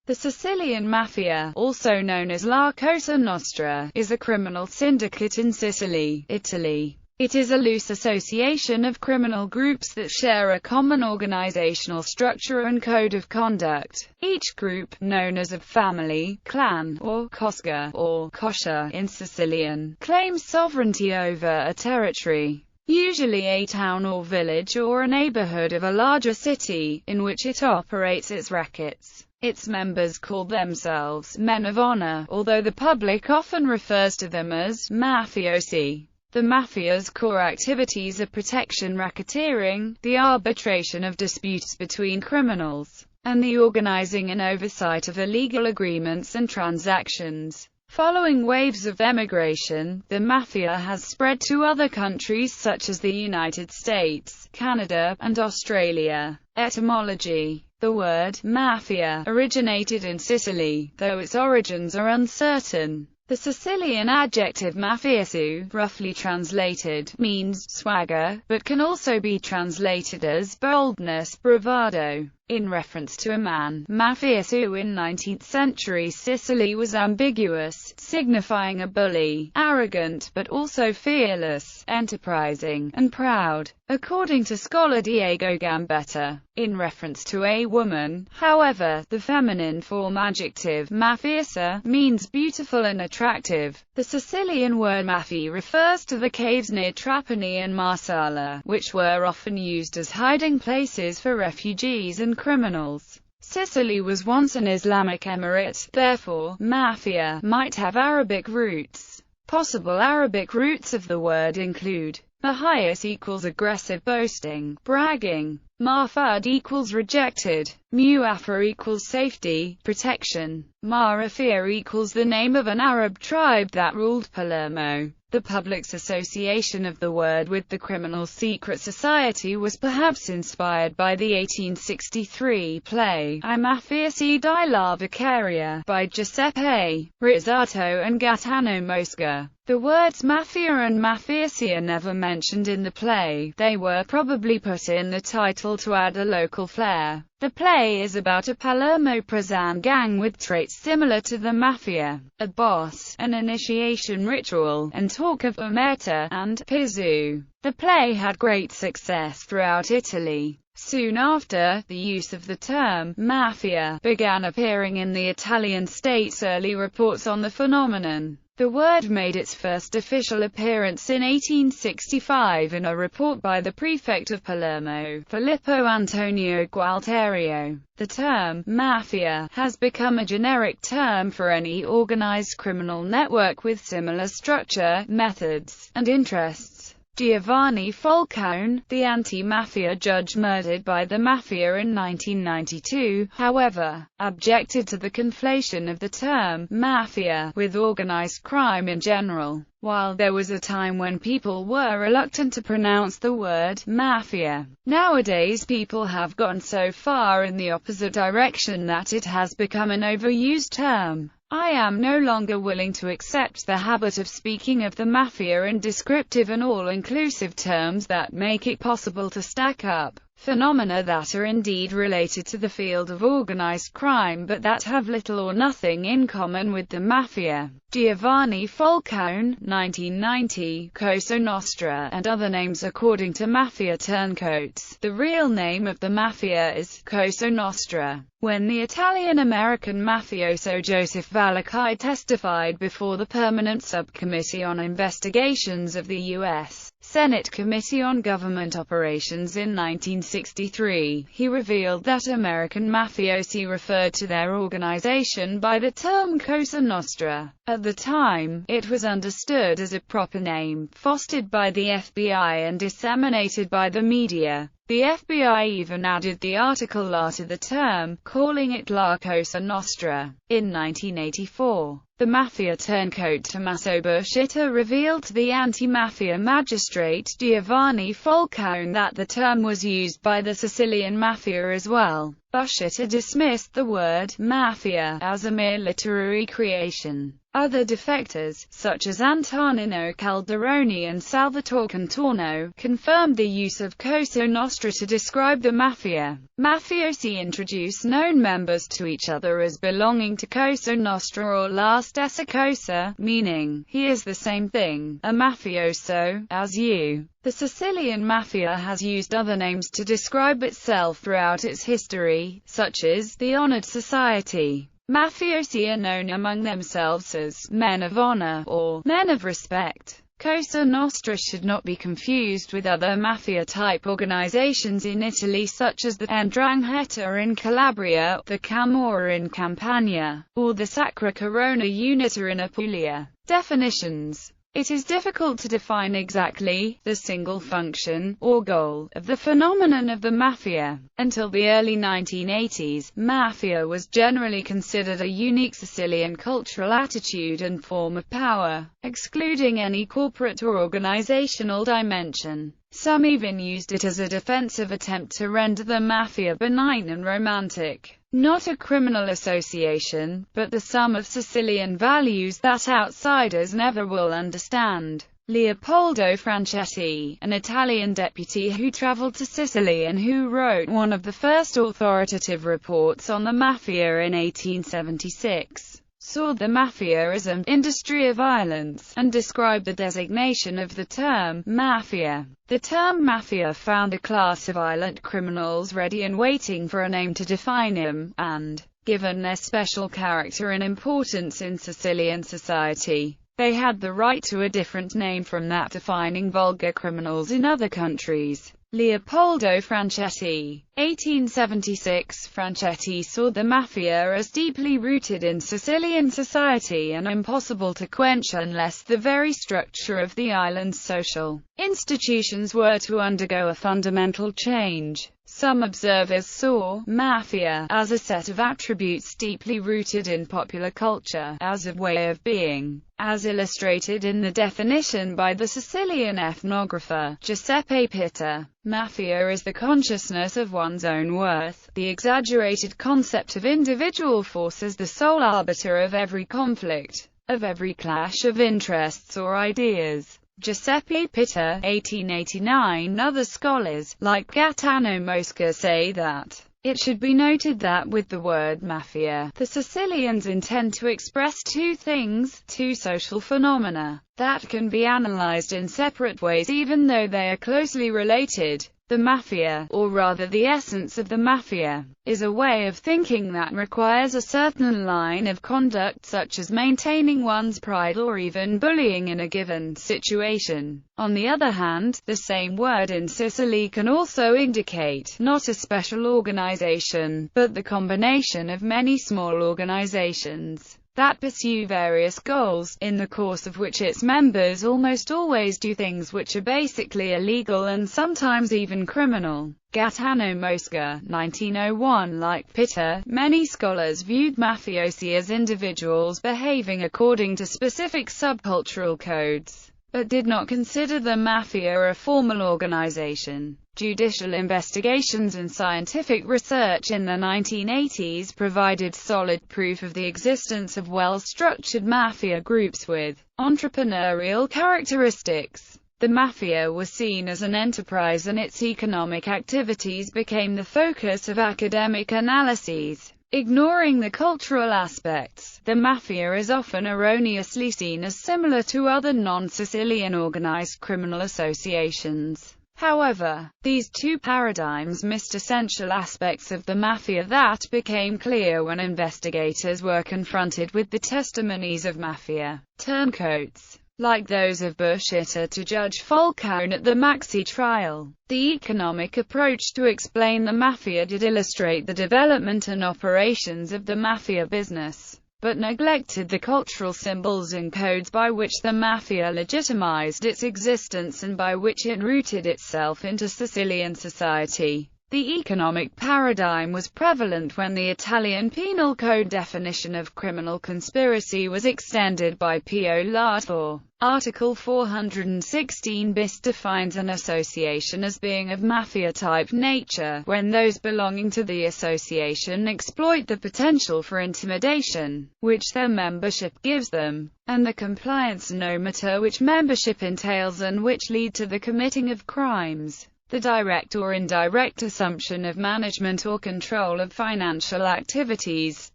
The Sicilian Mafia, also known as La Cosa Nostra, is a criminal syndicate in Sicily, Italy. It is a loose association of criminal groups that share a common organizational structure and code of conduct. Each group, known as a family, clan, or cosca, or coscia in Sicilian, claims sovereignty over a territory, usually a town or village or a neighborhood of a larger city, in which it operates its rackets. Its members call themselves men of honor, although the public often refers to them as mafiosi. The mafia's core activities are protection, racketeering, the arbitration of disputes between criminals, and the organizing and oversight of illegal agreements and transactions. Following waves of emigration, the mafia has spread to other countries such as the United States, Canada, and Australia. Etymology: the word mafia originated in Sicily, though its origins are uncertain. The Sicilian adjective mafioso, roughly translated, means swagger, but can also be translated as boldness, bravado. In reference to a man, mafioso in 19th century Sicily was ambiguous, signifying a bully, arrogant, but also fearless, enterprising, and proud. According to scholar Diego Gambetta, in reference to a woman, however, the feminine form adjective mafiosa means beautiful and attractive. The Sicilian word mafi refers to the caves near Trapani and Marsala, which were often used as hiding places for refugees and criminals. Sicily was once an Islamic emirate, therefore, mafia might have Arabic roots. Possible Arabic roots of the word include Mahias equals aggressive boasting, bragging. Marfad equals rejected. Muafar equals safety, protection. Marafia equals the name of an Arab tribe that ruled Palermo. The public's association of the word with the criminal secret society was perhaps inspired by the 1863 play I Mafiosi di la Vicaria by Giuseppe Rizzato and Gaetano Mosca. The words mafia and mafiosi are never mentioned in the play. They were probably put in the title to add a local flair. The play is about a Palermo prison gang with traits similar to the mafia, a boss, an initiation ritual, and talk of omerta and pizu. The play had great success throughout Italy. Soon after, the use of the term mafia began appearing in the Italian state's early reports on the phenomenon. The word made its first official appearance in 1865 in a report by the prefect of Palermo, Filippo Antonio Gualterio. The term mafia has become a generic term for any organized criminal network with similar structure, methods, and interests. Giovanni Falcone, the anti-mafia judge murdered by the mafia in 1992, however, objected to the conflation of the term mafia with organized crime in general. While there was a time when people were reluctant to pronounce the word mafia, nowadays people have gone so far in the opposite direction that it has become an overused term. I am no longer willing to accept the habit of speaking of the mafia in descriptive and all-inclusive terms that make it possible to stack up phenomena that are indeed related to the field of organized crime but that have little or nothing in common with the mafia. Giovanni Falcone, 1990, Cosa Nostra, and other names according to mafia turncoats. The real name of the mafia is Cosa Nostra. When the Italian-American mafioso Joseph Valachi testified before the Permanent Subcommittee on Investigations of the U.S. Senate Committee on Government Operations in 1963, he revealed that American mafiosi referred to their organization by the term Cosa Nostra. At the time, it was understood as a proper name, fostered by the FBI and disseminated by the media. The FBI even added the article La to the term, calling it La Cosa Nostra. In 1984, the mafia turncoat Tommaso Buscetta revealed to the anti-mafia magistrate Giovanni Falcone that the term was used by the Sicilian Mafia as well. Buscetta dismissed the word mafia as a mere literary creation. Other defectors, such as Antonino Calderoni and Salvatore Contorno, confirmed the use of Cosa Nostra to describe the mafia. Mafiosi introduce known members to each other as belonging to Cosa Nostra or La Stessa Cosa, meaning, he is the same thing, a mafioso, as you. The Sicilian Mafia has used other names to describe itself throughout its history, such as the Honored Society. Mafiosi are known among themselves as men of honor or men of respect. Cosa Nostra should not be confused with other mafia-type organizations in Italy such as the 'Ndrangheta in Calabria, the Camorra in Campania, or the Sacra Corona Unita in Apulia. Definitions. It is difficult to define exactly the single function or goal of the phenomenon of the mafia. Until the early 1980s, mafia was generally considered a unique Sicilian cultural attitude and form of power, excluding any corporate or organizational dimension. Some even used it as a defensive attempt to render the mafia benign and romantic. Not a criminal association, but the sum of Sicilian values that outsiders never will understand. Leopoldo Franchetti, an Italian deputy who traveled to Sicily and who wrote one of the first authoritative reports on the mafia in 1876, saw the mafia as an industry of violence, and described the designation of the term mafia. The term mafia found a class of violent criminals ready and waiting for a name to define him, and, given their special character and importance in Sicilian society, they had the right to a different name from that defining vulgar criminals in other countries. Leopoldo Franchetti, 1876. Franchetti saw the mafia as deeply rooted in Sicilian society and impossible to quench unless the very structure of the island's social institutions were to undergo a fundamental change. Some observers saw mafia as a set of attributes deeply rooted in popular culture, as a way of being, as illustrated in the definition by the Sicilian ethnographer Giuseppe Pitta. Mafia is the consciousness of one's own worth, the exaggerated concept of individual force as the sole arbiter of every conflict, of every clash of interests or ideas. Giuseppe Pitta, 1889. Other scholars, like Gaetano Mosca, say that it should be noted that with the word mafia, the Sicilians intend to express two things, two social phenomena, that can be analyzed in separate ways even though they are closely related. The mafia, or rather the essence of the mafia, is a way of thinking that requires a certain line of conduct such as maintaining one's pride or even bullying in a given situation. On the other hand, the same word in Sicily can also indicate, not a special organization, but the combination of many small organizations that pursue various goals, in the course of which its members almost always do things which are basically illegal and sometimes even criminal. Gaetano Mosca, 1901. Like Pitta, many scholars viewed mafiosi as individuals behaving according to specific subcultural codes, but did not consider the mafia a formal organization. Judicial investigations and scientific research in the 1980s provided solid proof of the existence of well-structured mafia groups with entrepreneurial characteristics. The mafia was seen as an enterprise and its economic activities became the focus of academic analyses. Ignoring the cultural aspects, the mafia is often erroneously seen as similar to other non-Sicilian organized criminal associations. However, these two paradigms missed essential aspects of the mafia that became clear when investigators were confronted with the testimonies of mafia turncoats, like those of Buscetta to Judge Falcone at the Maxi trial. The economic approach to explain the mafia did illustrate the development and operations of the mafia business, but neglected the cultural symbols and codes by which the mafia legitimized its existence and by which it rooted itself into Sicilian society. The economic paradigm was prevalent when the Italian Penal Code definition of criminal conspiracy was extended by Pio Lato. Article 416 bis defines an association as being of mafia-type nature, when those belonging to the association exploit the potential for intimidation, which their membership gives them, and the compliance no matter which membership entails and which lead to the committing of crimes. The direct or indirect assumption of management or control of financial activities,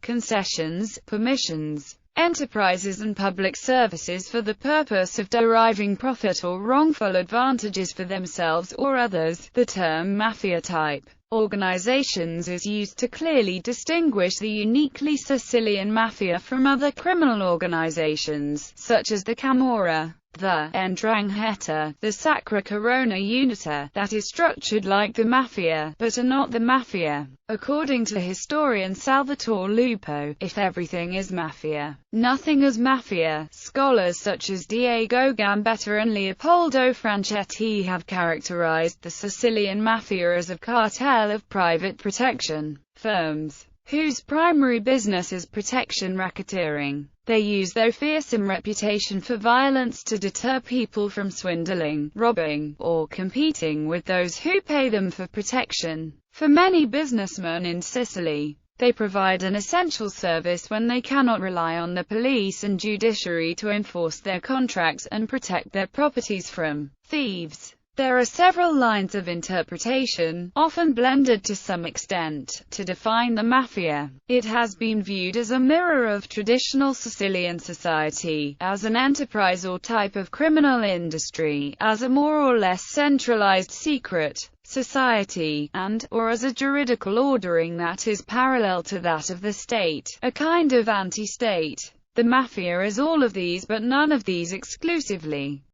concessions, permissions, enterprises and public services for the purpose of deriving profit or wrongful advantages for themselves or others. The term mafia-type organizations is used to clearly distinguish the uniquely Sicilian Mafia from other criminal organizations, such as the Camorra, the 'Ndrangheta, the Sacra Corona Unita, that is structured like the Mafia, but are not the Mafia. According to historian Salvatore Lupo, if everything is Mafia, nothing is Mafia. Scholars such as Diego Gambetta and Leopoldo Franchetti have characterized the Sicilian Mafia as a cartel of private protection firms, whose primary business is protection racketeering. They use their fearsome reputation for violence to deter people from swindling, robbing, or competing with those who pay them for protection. For many businessmen in Sicily, they provide an essential service when they cannot rely on the police and judiciary to enforce their contracts and protect their properties from thieves. There are several lines of interpretation, often blended to some extent, to define the Mafia. It has been viewed as a mirror of traditional Sicilian society, as an enterprise or type of criminal industry, as a more or less centralized secret society, and, or as a juridical ordering that is parallel to that of the state, a kind of anti-state. The Mafia is all of these but none of these exclusively.